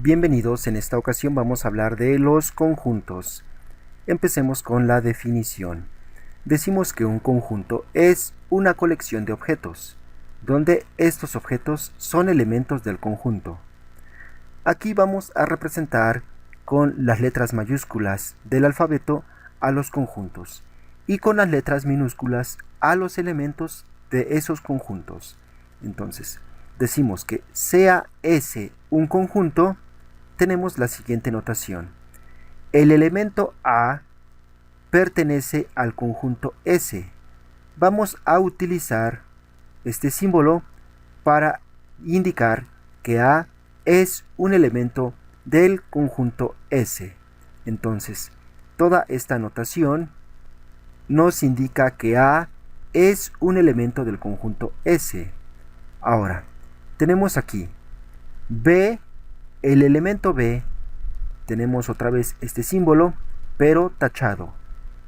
Bienvenidos, en esta ocasión vamos a hablar de los conjuntos. Empecemos con la definición. Decimos que un conjunto es una colección de objetos, donde estos objetos son elementos del conjunto. Aquí vamos a representar con las letras mayúsculas del alfabeto a los conjuntos y con las letras minúsculas a los elementos de esos conjuntos. Entonces, decimos que sea S un conjunto, tenemos la siguiente notación. El elemento A pertenece al conjunto S. Vamos a utilizar este símbolo para indicar que A es un elemento del conjunto S. Entonces, toda esta notación nos indica que A es un elemento del conjunto S. Ahora, tenemos aquí B, el elemento B, tenemos otra vez este símbolo, pero tachado.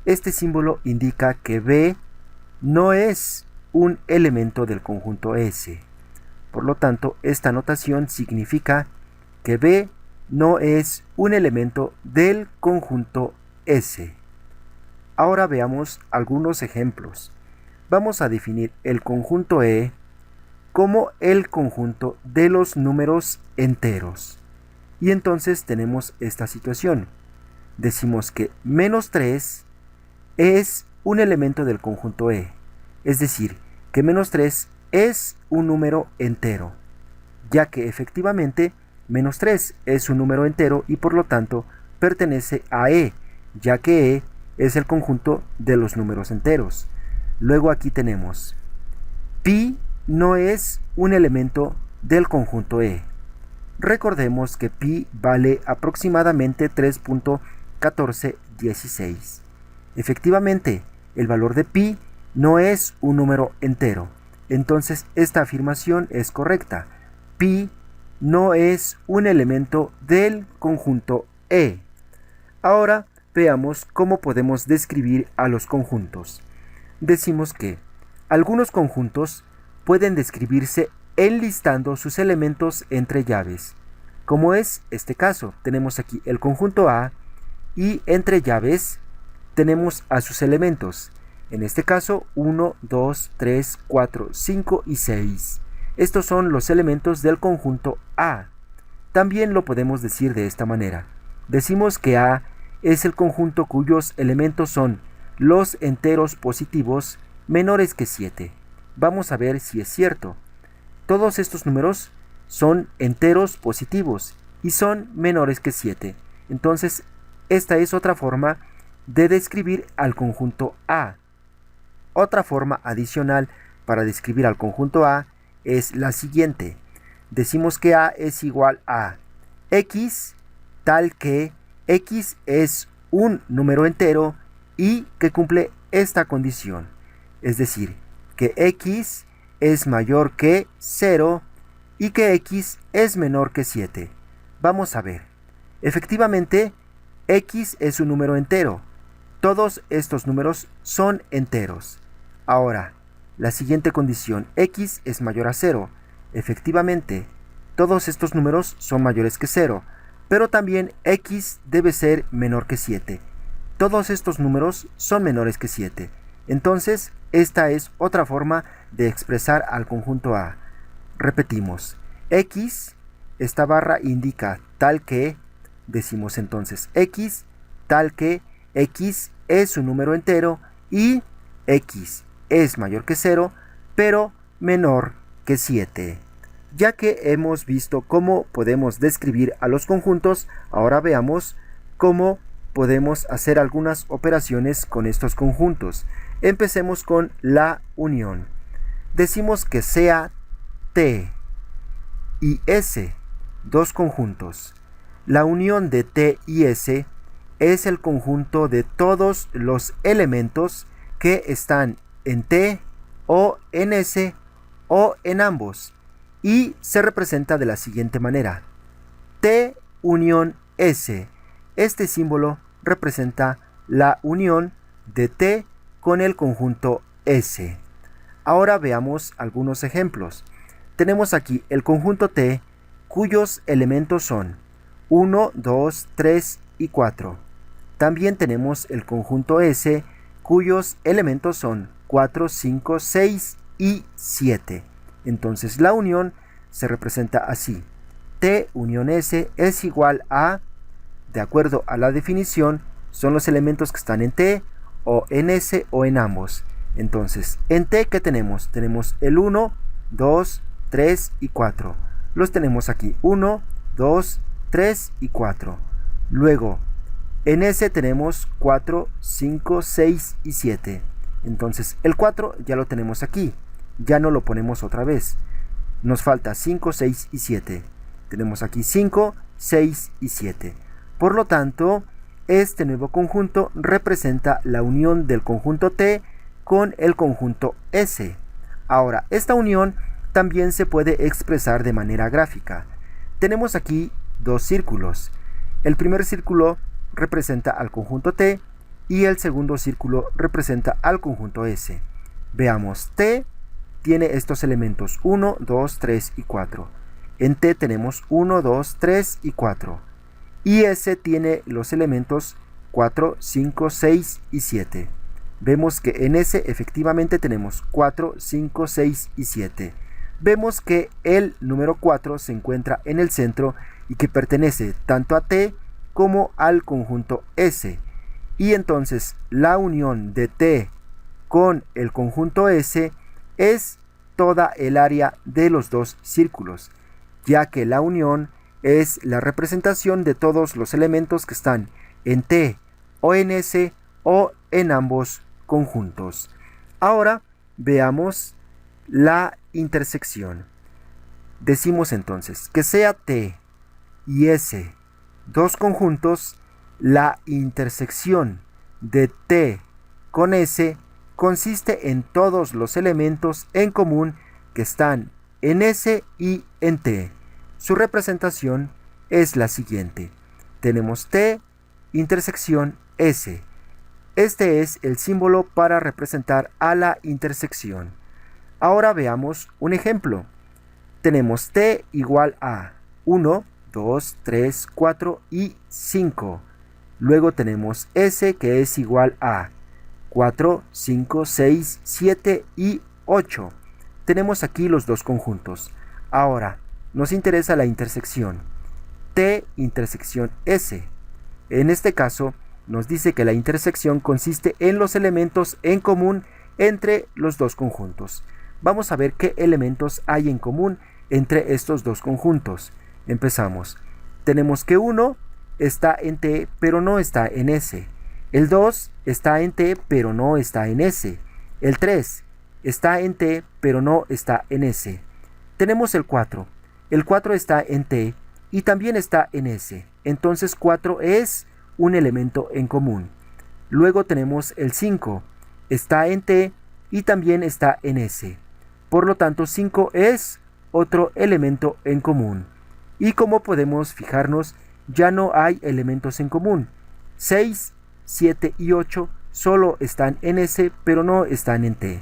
Este símbolo indica que B no es un elemento del conjunto S. Por lo tanto, esta notación significa que B no es un elemento del conjunto S. Ahora veamos algunos ejemplos. Vamos a definir el conjunto E como el conjunto de los números enteros. Y entonces tenemos esta situación. Decimos que menos 3 es un elemento del conjunto E. Es decir, que menos 3 es un número entero, ya que efectivamente menos 3 es un número entero y por lo tanto pertenece a E, ya que E es el conjunto de los números enteros. Luego aquí tenemos pi no es un elemento del conjunto E. Recordemos que pi vale aproximadamente 3.1416. Efectivamente, el valor de pi no es un número entero. Entonces, esta afirmación es correcta. Pi no es un elemento del conjunto E. Ahora veamos cómo podemos describir a los conjuntos. Decimos que algunos conjuntos pueden describirse enlistando sus elementos entre llaves, como es este caso. Tenemos aquí el conjunto A y entre llaves tenemos a sus elementos. En este caso 1, 2, 3, 4, 5 y 6. Estos son los elementos del conjunto A. También lo podemos decir de esta manera. Decimos que A es el conjunto cuyos elementos son los enteros positivos menores que 7. Vamos a ver si es cierto. Todos estos números son enteros positivos y son menores que 7. Entonces, esta es otra forma de describir al conjunto A. Otra forma adicional para describir al conjunto A es la siguiente. Decimos que A es igual a X, tal que X es un número entero y que cumple esta condición. Es decir, que X es mayor que 0 y que X es menor que 7. Vamos a ver. Efectivamente, X es un número entero. Todos estos números son enteros. Ahora, la siguiente condición, X es mayor a 0. Efectivamente, todos estos números son mayores que 0, pero también X debe ser menor que 7. Todos estos números son menores que 7. Entonces, esta es otra forma de expresar al conjunto A. Repetimos, X, esta barra indica tal que, decimos entonces X, tal que X es un número entero y X es mayor que 0, pero menor que 7. Ya que hemos visto cómo podemos describir a los conjuntos, ahora veamos cómo podemos hacer algunas operaciones con estos conjuntos. Empecemos con la unión. Decimos que sea T y S dos conjuntos. La unión de T y S es el conjunto de todos los elementos que están en T o en S o en ambos y se representa de la siguiente manera. T unión S. Este símbolo representa la unión de T con el conjunto S. Ahora veamos algunos ejemplos. Tenemos aquí el conjunto T, cuyos elementos son 1, 2, 3 y 4. También tenemos el conjunto S, cuyos elementos son 4, 5, 6 y 7. Entonces la unión se representa así. T unión S es igual a, de acuerdo a la definición, son los elementos que están en T, o en S, o en ambos. Entonces, en T, ¿qué tenemos? Tenemos el 1, 2, 3 y 4. Los tenemos aquí, 1, 2, 3 y 4. Luego, en S tenemos 4, 5, 6 y 7. Entonces, el 4 ya lo tenemos aquí. Ya no lo ponemos otra vez. Nos falta 5, 6 y 7. Tenemos aquí 5, 6 y 7. Por lo tanto, este nuevo conjunto representa la unión del conjunto T con el conjunto S. Ahora, esta unión también se puede expresar de manera gráfica. Tenemos aquí dos círculos. El primer círculo representa al conjunto T y el segundo círculo representa al conjunto S. Veamos, T tiene estos elementos 1, 2, 3 y 4. En T tenemos 1, 2, 3 y 4. Y S tiene los elementos 4, 5, 6 y 7. Vemos que en S efectivamente tenemos 4, 5, 6 y 7. Vemos que el número 4 se encuentra en el centro y que pertenece tanto a T como al conjunto S. Y entonces la unión de T con el conjunto S es toda el área de los dos círculos, ya que la unión es la representación de todos los elementos que están en T o en S o en ambos conjuntos. Ahora veamos la intersección. Decimos entonces que sea T y S dos conjuntos, la intersección de T con S consiste en todos los elementos en común que están en S y en T. Su representación es la siguiente. Tenemos T intersección S. Este es el símbolo para representar a la intersección. Ahora veamos un ejemplo. Tenemos T igual a 1, 2, 3, 4 y 5. Luego tenemos S que es igual a 4, 5, 6, 7 y 8. Tenemos aquí los dos conjuntos. Ahora, nos interesa la intersección. T intersección S. En este caso, nos dice que la intersección consiste en los elementos en común entre los dos conjuntos. Vamos a ver qué elementos hay en común entre estos dos conjuntos. Empezamos. Tenemos que 1 está en T, pero no está en S. El 2 está en T, pero no está en S. El 3 está en T, pero no está en S. Tenemos el 4. El 4 está en T y también está en S. Entonces 4 es un elemento en común. Luego tenemos el 5. Está en T y también está en S. Por lo tanto, 5 es otro elemento en común. Y como podemos fijarnos, ya no hay elementos en común. 6, 7 y 8 solo están en S, pero no están en T.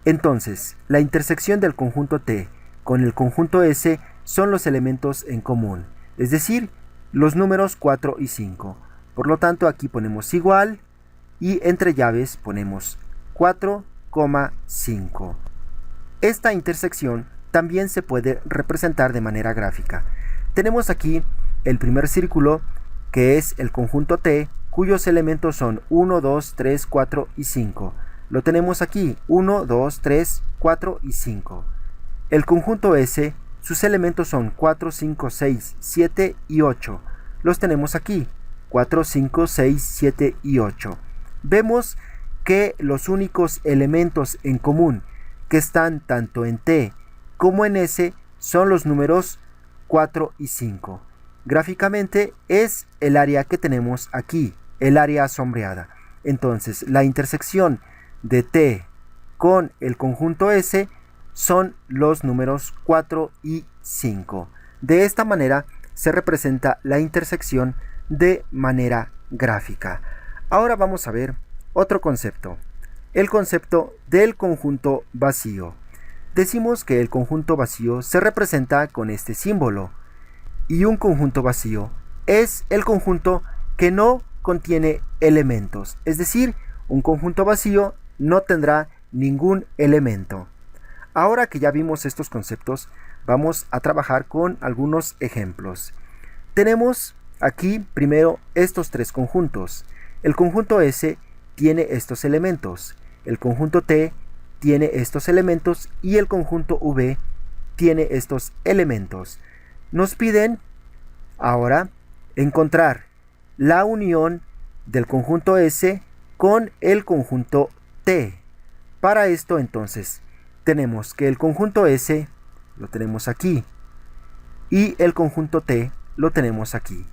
Entonces, la intersección del conjunto T con el conjunto S son los elementos en común, es decir, los números 4 y 5. Por lo tanto, aquí ponemos igual y entre llaves ponemos 4,5. Esta intersección también se puede representar de manera gráfica. Tenemos aquí el primer círculo, que es el conjunto T, cuyos elementos son 1, 2, 3, 4 y 5. Lo tenemos aquí, 1, 2, 3, 4 y 5. El conjunto S, sus elementos son 4, 5, 6, 7 y 8. Los tenemos aquí, 4, 5, 6, 7 y 8. Vemos que los únicos elementos en común que están tanto en T como en S son los números 4 y 5. Gráficamente es el área que tenemos aquí, el área sombreada. Entonces, la intersección de T con el conjunto S son los números 4 y 5. De esta manera se representa la intersección de manera gráfica. Ahora vamos a ver otro concepto, el concepto del conjunto vacío. Decimos que el conjunto vacío se representa con este símbolo, y un conjunto vacío es el conjunto que no contiene elementos. Es decir, un conjunto vacío no tendrá ningún elemento. Ahora que ya vimos estos conceptos, vamos a trabajar con algunos ejemplos. Tenemos aquí primero estos tres conjuntos. El conjunto S tiene estos elementos, el conjunto T tiene estos elementos y el conjunto V tiene estos elementos. Nos piden ahora encontrar la unión del conjunto S con el conjunto T. Para esto entonces tenemos que el conjunto S lo tenemos aquí y el conjunto T lo tenemos aquí.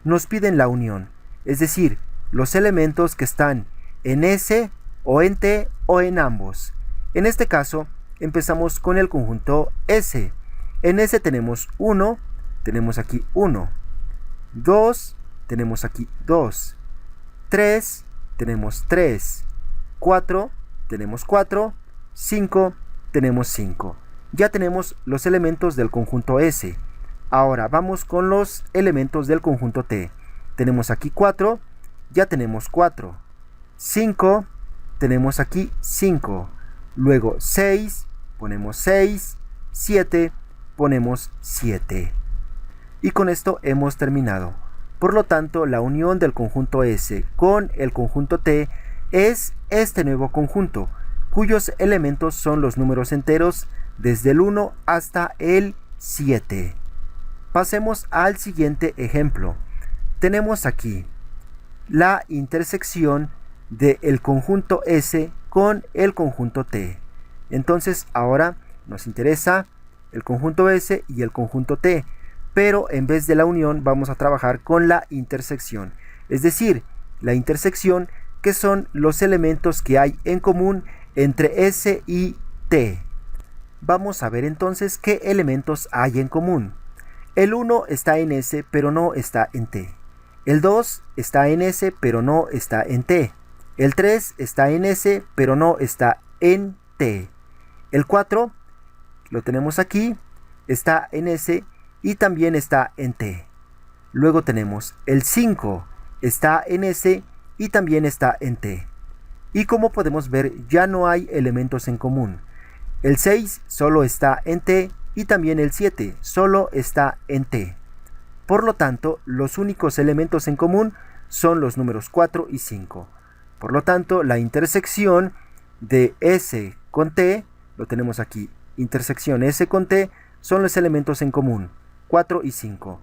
Nos piden la unión, es decir, los elementos que están en S o en T o en ambos. En este caso empezamos con el conjunto S. En S tenemos 1, tenemos aquí 1, 2, tenemos aquí 2, 3, tenemos 3, 4, tenemos 4, 5, tenemos 5. Ya tenemos los elementos del conjunto S. Ahora vamos con los elementos del conjunto T. Tenemos aquí 4, ya tenemos 4. 5, tenemos aquí 5. Luego 6, ponemos 6. 7, ponemos 7. Y con esto hemos terminado. Por lo tanto, la unión del conjunto S con el conjunto T es este nuevo conjunto, cuyos elementos son los números enteros desde el 1 hasta el 7. Pasemos al siguiente ejemplo. Tenemos aquí la intersección del conjunto S con el conjunto T. Entonces ahora nos interesa el conjunto S y el conjunto T, pero en vez de la unión vamos a trabajar con la intersección, es decir, la intersección que son los elementos que hay en común entre S y T. Vamos a ver entonces qué elementos hay en común. El 1 está en S pero no está en T. El 2 está en S pero no está en T. El 3 está en S pero no está en T. El 4 lo tenemos aquí, está en S y también está en T. Luego tenemos el 5, está en S y también está en T. Y como podemos ver, ya no hay elementos en común. El 6 solo está en T y también el 7 solo está en T. Por lo tanto, los únicos elementos en común son los números 4 y 5. Por lo tanto, la intersección de S con T, lo tenemos aquí, intersección S con T, son los elementos en común, 4 y 5.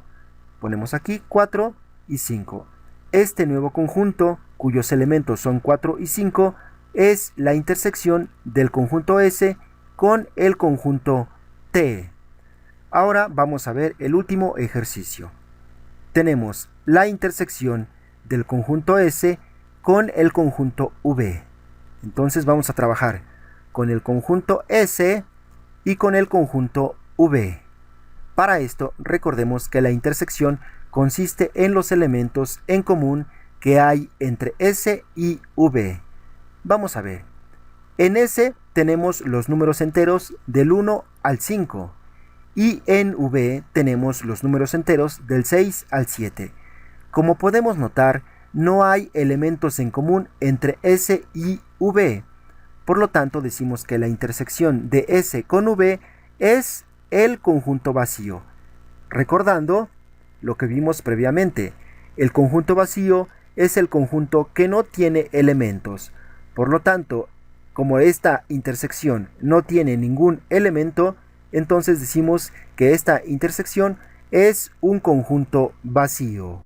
Ponemos aquí 4 y 5. Este nuevo conjunto, cuyos elementos son 4 y 5, es la intersección del conjunto S con el conjunto T. Ahora vamos a ver el último ejercicio. Tenemos la intersección del conjunto S con el conjunto V. Entonces vamos a trabajar con el conjunto S y con el conjunto V. Para esto, recordemos que la intersección consiste en los elementos en común que hay entre S y V. Vamos a ver. En S tenemos los números enteros del 1 al 5 y en V tenemos los números enteros del 6 al 7. Como podemos notar, no hay elementos en común entre S y V. Por lo tanto, decimos que la intersección de S con V es el conjunto vacío. Recordando lo que vimos previamente, el conjunto vacío es el conjunto que no tiene elementos. Por lo tanto, como esta intersección no tiene ningún elemento, entonces decimos que esta intersección es un conjunto vacío.